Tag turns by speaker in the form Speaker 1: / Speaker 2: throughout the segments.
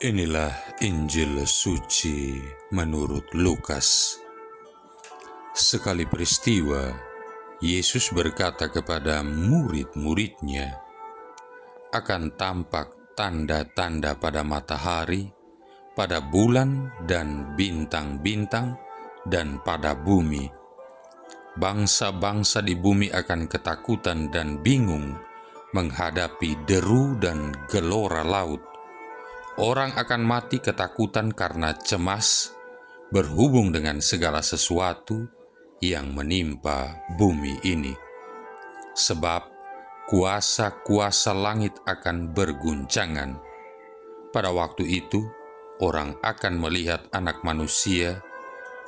Speaker 1: Inilah Injil suci menurut Lukas. Sekali peristiwa, Yesus berkata kepada murid-muridnya, "Akan tampak tanda-tanda pada matahari, pada bulan dan bintang-bintang, dan pada bumi. Bangsa-bangsa di bumi akan ketakutan dan bingung menghadapi deru dan gelora laut. Orang akan mati ketakutan karena cemas berhubung dengan segala sesuatu yang menimpa bumi ini. Sebab kuasa-kuasa langit akan berguncangan. Pada waktu itu, orang akan melihat Anak Manusia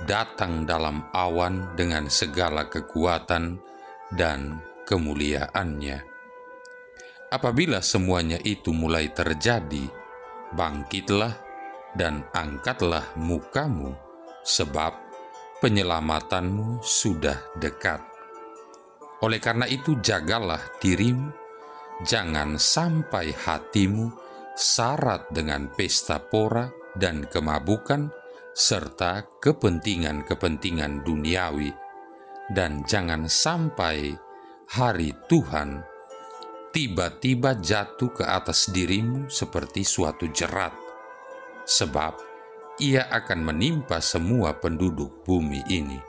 Speaker 1: datang dalam awan dengan segala kekuatan dan kemuliaannya. Apabila semuanya itu mulai terjadi, bangkitlah dan angkatlah mukamu, sebab penyelamatanmu sudah dekat. Oleh karena itu jagalah dirimu, jangan sampai hatimu syarat dengan pesta pora dan kemabukan, serta kepentingan-kepentingan duniawi, dan jangan sampai hari Tuhan tiba-tiba jatuh ke atas dirimu seperti suatu jerat, sebab ia akan menimpa semua penduduk bumi ini.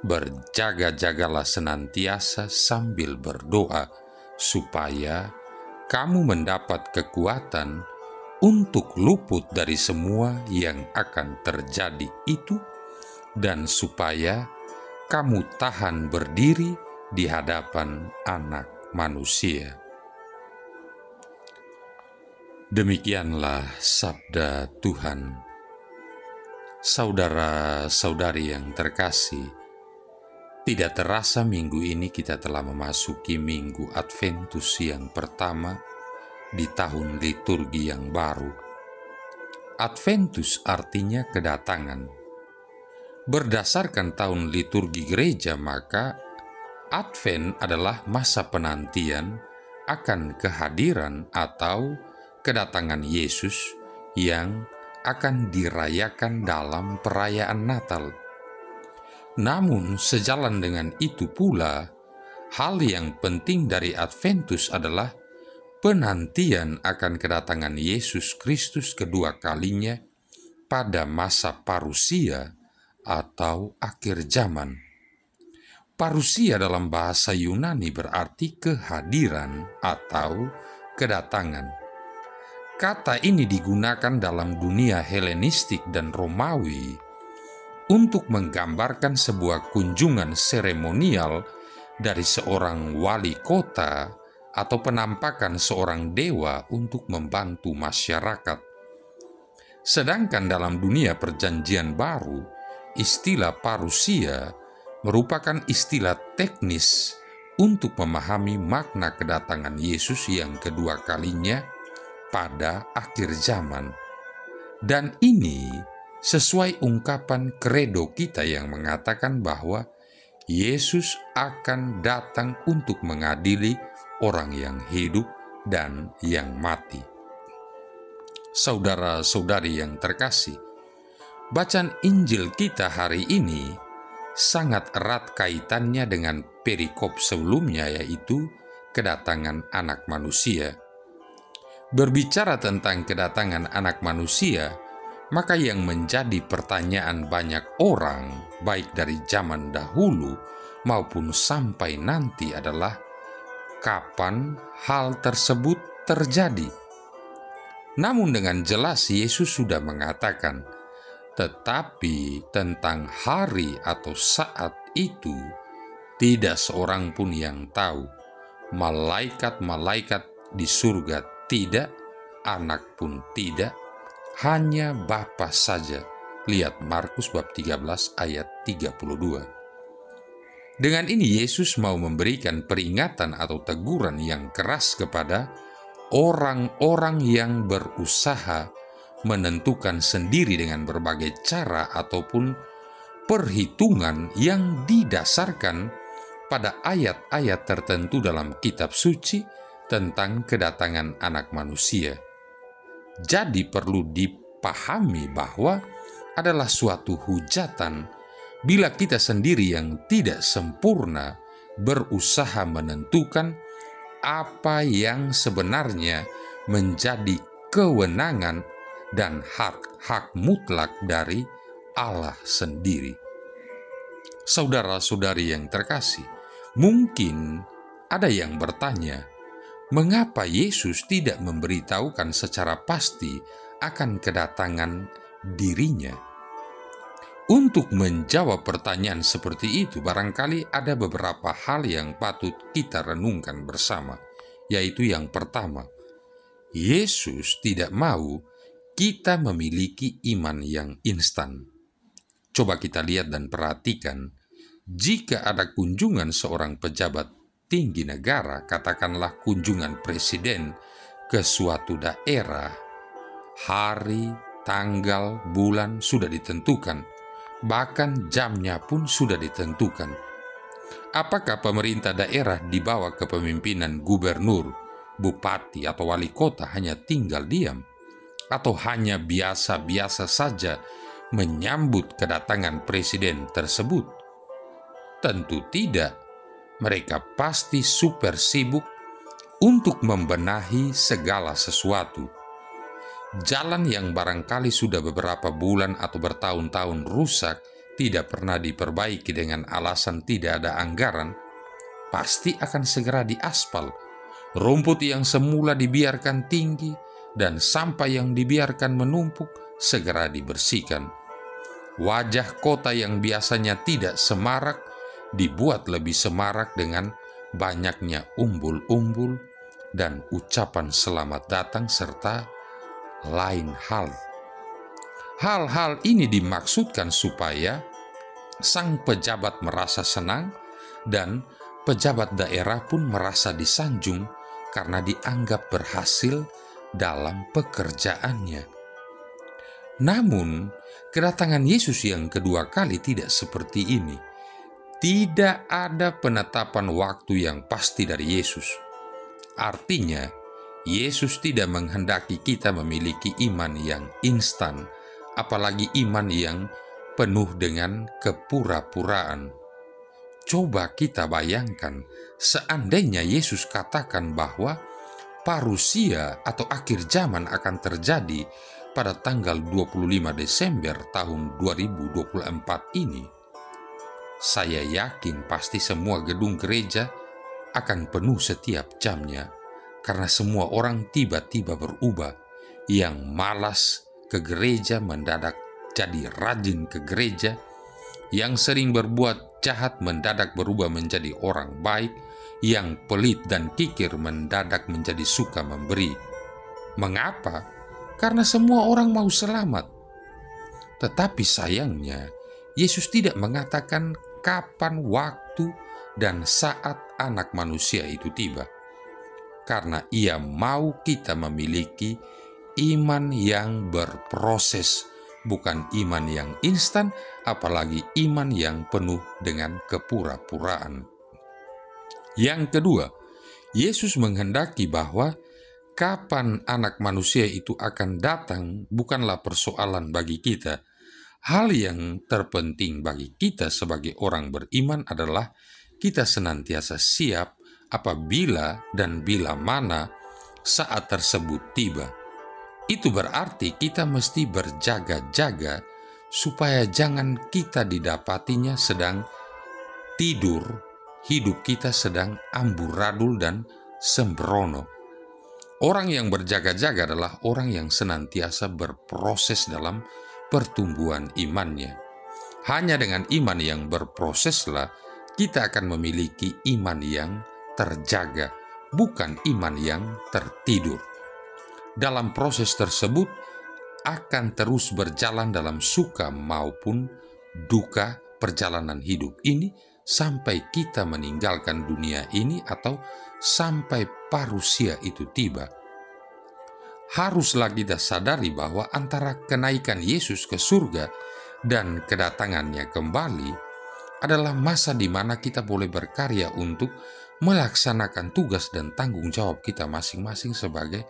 Speaker 1: Berjaga-jagalah senantiasa sambil berdoa, supaya kamu mendapat kekuatan untuk luput dari semua yang akan terjadi itu, dan supaya kamu tahan berdiri di hadapan Anak Manusia." Demikianlah sabda Tuhan. Saudara-saudari yang terkasih, tidak terasa minggu ini kita telah memasuki minggu Adventus yang pertama di tahun liturgi yang baru. Adventus artinya kedatangan. Berdasarkan tahun liturgi gereja, maka Advent adalah masa penantian akan kehadiran atau kedatangan Yesus yang akan dirayakan dalam perayaan Natal. Namun, sejalan dengan itu pula, hal yang penting dari Adventus adalah penantian akan kedatangan Yesus Kristus kedua kalinya pada masa parusia atau akhir zaman. Parusia dalam bahasa Yunani berarti kehadiran atau kedatangan. Kata ini digunakan dalam dunia Helenistik dan Romawi untuk menggambarkan sebuah kunjungan seremonial dari seorang wali kota atau penampakan seorang dewa untuk membantu masyarakat. Sedangkan dalam dunia Perjanjian Baru, istilah parusia merupakan istilah teknis untuk memahami makna kedatangan Yesus yang kedua kalinya pada akhir zaman. Dan ini sesuai ungkapan kredo kita yang mengatakan bahwa Yesus akan datang untuk mengadili orang yang hidup dan yang mati. Saudara-saudari yang terkasih, bacaan Injil kita hari ini sangat erat kaitannya dengan perikop sebelumnya, yaitu kedatangan Anak Manusia. Berbicara tentang kedatangan Anak Manusia, maka yang menjadi pertanyaan banyak orang, baik dari zaman dahulu maupun sampai nanti adalah, kapan hal tersebut terjadi? Namun dengan jelas Yesus sudah mengatakan, tetapi tentang hari atau saat itu tidak seorang pun yang tahu, malaikat-malaikat di surga tidak, anak pun tidak, hanya Bapa saja. Lihat Markus bab 13 ayat 32. Dengan ini Yesus mau memberikan peringatan atau teguran yang keras kepada orang-orang yang berusaha menentukan sendiri dengan berbagai cara ataupun perhitungan yang didasarkan pada ayat-ayat tertentu dalam kitab suci tentang kedatangan Anak Manusia. Jadi perlu dipahami bahwa adalah suatu hujatan bila kita sendiri yang tidak sempurna berusaha menentukan apa yang sebenarnya menjadi kewenangan dan hak-hak mutlak dari Allah sendiri. Saudara-saudari yang terkasih, mungkin ada yang bertanya, mengapa Yesus tidak memberitahukan secara pasti akan kedatangan dirinya? Untuk menjawab pertanyaan seperti itu, barangkali ada beberapa hal yang patut kita renungkan bersama, yaitu yang pertama, Yesus tidak mau kita memiliki iman yang instan. Coba kita lihat dan perhatikan, jika ada kunjungan seorang pejabat tinggi negara, katakanlah kunjungan presiden ke suatu daerah, hari, tanggal, bulan sudah ditentukan, bahkan jamnya pun sudah ditentukan. Apakah pemerintah daerah di bawah kepemimpinan gubernur, bupati, atau wali kota hanya tinggal diam? Atau hanya biasa-biasa saja menyambut kedatangan presiden tersebut? Tentu tidak. Mereka pasti super sibuk untuk membenahi segala sesuatu. Jalan yang barangkali sudah beberapa bulan atau bertahun-tahun rusak, tidak pernah diperbaiki dengan alasan tidak ada anggaran, pasti akan segera diaspal. Rumput yang semula dibiarkan tinggi dan sampah yang dibiarkan menumpuk segera dibersihkan. Wajah kota yang biasanya tidak semarak dibuat lebih semarak dengan banyaknya umbul-umbul dan ucapan selamat datang serta lain hal. Hal-hal ini dimaksudkan supaya sang pejabat merasa senang dan pejabat daerah pun merasa disanjung karena dianggap berhasil dalam pekerjaannya. Namun, kedatangan Yesus yang kedua kali tidak seperti ini. Tidak ada penetapan waktu yang pasti dari Yesus. Artinya, Yesus tidak menghendaki kita memiliki iman yang instan, apalagi iman yang penuh dengan kepura-puraan. Coba kita bayangkan, seandainya Yesus katakan bahwa parusia atau akhir zaman akan terjadi pada tanggal 25 Desember tahun 2024 ini, saya yakin pasti semua gedung gereja akan penuh setiap jamnya, karena semua orang tiba-tiba berubah. Yang malas ke gereja mendadak jadi rajin ke gereja, yang sering berbuat jahat mendadak berubah menjadi orang baik, yang pelit dan kikir mendadak menjadi suka memberi. Mengapa? Karena semua orang mau selamat. Tetapi sayangnya, Yesus tidak mengatakan kapan waktu dan saat Anak Manusia itu tiba, karena Ia mau kita memiliki iman yang berproses, bukan iman yang instan, apalagi iman yang penuh dengan kepura-puraan. Yang kedua, Yesus menghendaki bahwa kapan Anak Manusia itu akan datang bukanlah persoalan bagi kita. Hal yang terpenting bagi kita sebagai orang beriman adalah kita senantiasa siap apabila dan bila mana saat tersebut tiba. Itu berarti kita mesti berjaga-jaga supaya jangan kita didapatinya sedang tidur, hidup kita sedang amburadul dan sembrono. Orang yang berjaga-jaga adalah orang yang senantiasa berproses dalam pertumbuhan imannya. Hanya dengan iman yang berproseslah kita akan memiliki iman yang terjaga, bukan iman yang tertidur. Dalam proses tersebut akan terus berjalan dalam suka maupun duka perjalanan hidup ini sampai kita meninggalkan dunia ini atau sampai parusia itu tiba. Haruslah kita sadari bahwa antara kenaikan Yesus ke surga dan kedatangannya kembali adalah masa di mana kita boleh berkarya untuk melaksanakan tugas dan tanggung jawab kita masing-masing sebagai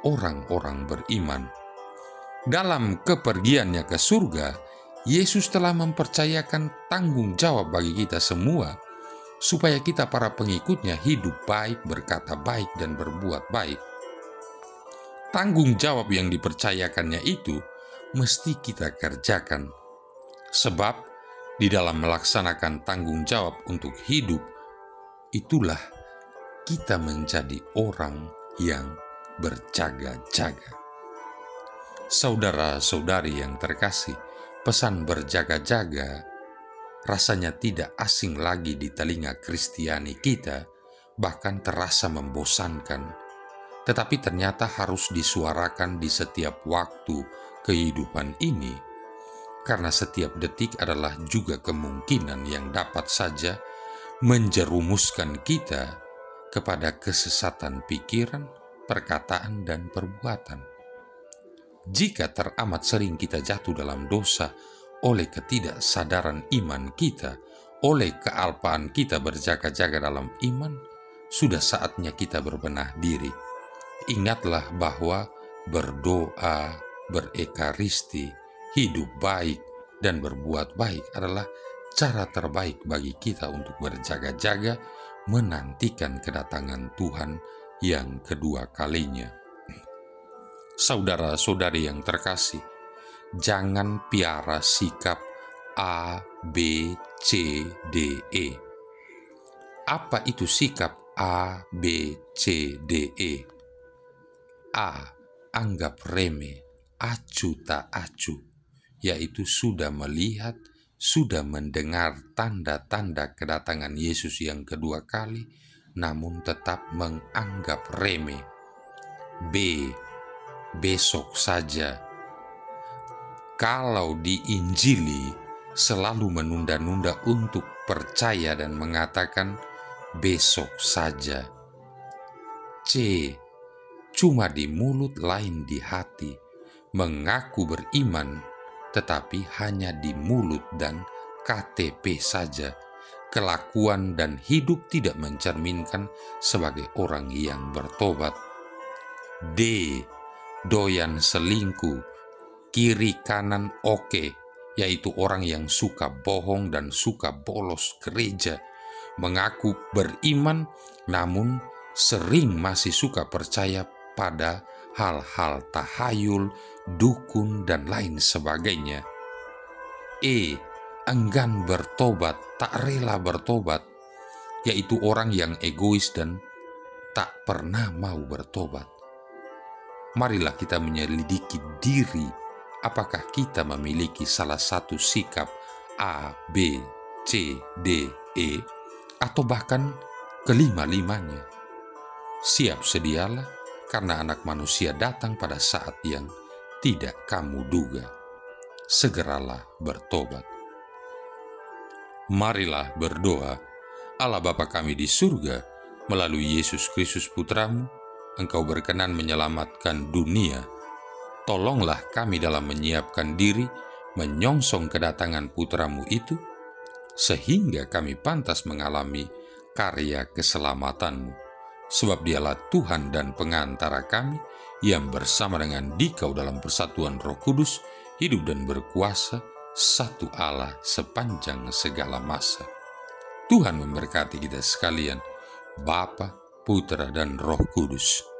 Speaker 1: orang-orang beriman. Dalam kepergiannya ke surga, Yesus telah mempercayakan tanggung jawab bagi kita semua, supaya kita para pengikutnya hidup baik, berkata baik, dan berbuat baik. Tanggung jawab yang dipercayakannya itu mesti kita kerjakan, sebab di dalam melaksanakan tanggung jawab untuk hidup, itulah kita menjadi orang yang berjaga-jaga. Saudara-saudari yang terkasih, pesan berjaga-jaga rasanya tidak asing lagi di telinga Kristiani kita, bahkan terasa membosankan. Tetapi ternyata harus disuarakan di setiap waktu kehidupan ini, karena setiap detik adalah juga kemungkinan yang dapat saja menjerumuskan kita kepada kesesatan pikiran, perkataan, dan perbuatan. Jika teramat sering kita jatuh dalam dosa oleh ketidaksadaran iman kita, oleh kealpaan kita berjaga-jaga dalam iman, sudah saatnya kita berbenah diri. Ingatlah bahwa berdoa, berekaristi, hidup baik, dan berbuat baik adalah cara terbaik bagi kita untuk berjaga-jaga menantikan kedatangan Tuhan yang kedua kalinya. Saudara-saudari yang terkasih, jangan piara sikap A, B, C, D, E. Apa itu sikap A, B, C, D, E? A. Anggap remeh, acuh tak acuh, yaitu sudah melihat, sudah mendengar tanda-tanda kedatangan Yesus yang kedua kali, namun tetap menganggap remeh. B. Besok saja. Kalau diinjili, selalu menunda-nunda untuk percaya dan mengatakan besok saja. C. Cuma di mulut lain di hati, mengaku beriman, tetapi hanya di mulut dan KTP saja. Kelakuan dan hidup tidak mencerminkan sebagai orang yang bertobat. D. Doyan selingkuh, kiri kanan oke, yaitu orang yang suka bohong dan suka bolos gereja, mengaku beriman namun sering masih suka percaya pada hal-hal tahayul, dukun, dan lain sebagainya. E. Enggan bertobat, tak rela bertobat, yaitu orang yang egois dan tak pernah mau bertobat. Marilah kita menyelidiki diri, apakah kita memiliki salah satu sikap A, B, C, D, E, atau bahkan kelima-limanya. Siap sedialah, karena Anak Manusia datang pada saat yang tidak kamu duga. Segeralah bertobat. Marilah berdoa. Allah Bapa kami di surga, melalui Yesus Kristus Putramu, Engkau berkenan menyelamatkan dunia. Tolonglah kami dalam menyiapkan diri, menyongsong kedatangan Putramu itu, sehingga kami pantas mengalami karya keselamatan-Mu. Sebab Dialah Tuhan dan pengantara kami, yang bersama dengan Dikau dalam persatuan Roh Kudus, hidup dan berkuasa, satu Allah sepanjang segala masa. Tuhan memberkati kita sekalian, Bapa, Putra, dan Roh Kudus.